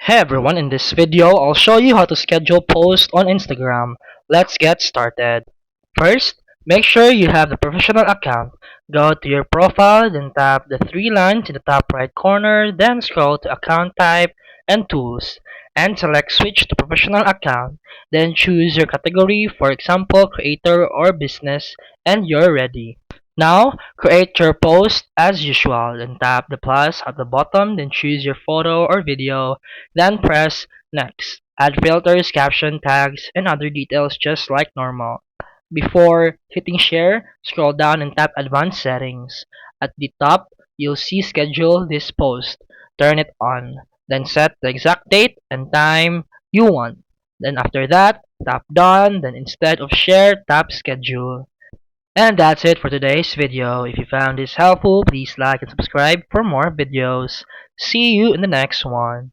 Hey everyone, in this video, I'll show you how to schedule posts on Instagram. Let's get started. First, make sure you have the professional account. Go to your profile, then tap the three lines in the top right corner, then scroll to account type and tools, and select switch to professional account. Then choose your category, for example, creator or business, and you're ready. Now, create your post as usual, then tap the plus at the bottom, then choose your photo or video, then press next. Add filters, caption, tags, and other details just like normal. Before hitting share, scroll down and tap advanced settings. At the top, you'll see schedule this post. Turn it on. Then set the exact date and time you want. Then after that, tap done, then instead of share, tap schedule. And that's it for today's video. If you found this helpful, please like and subscribe for more videos. See you in the next one.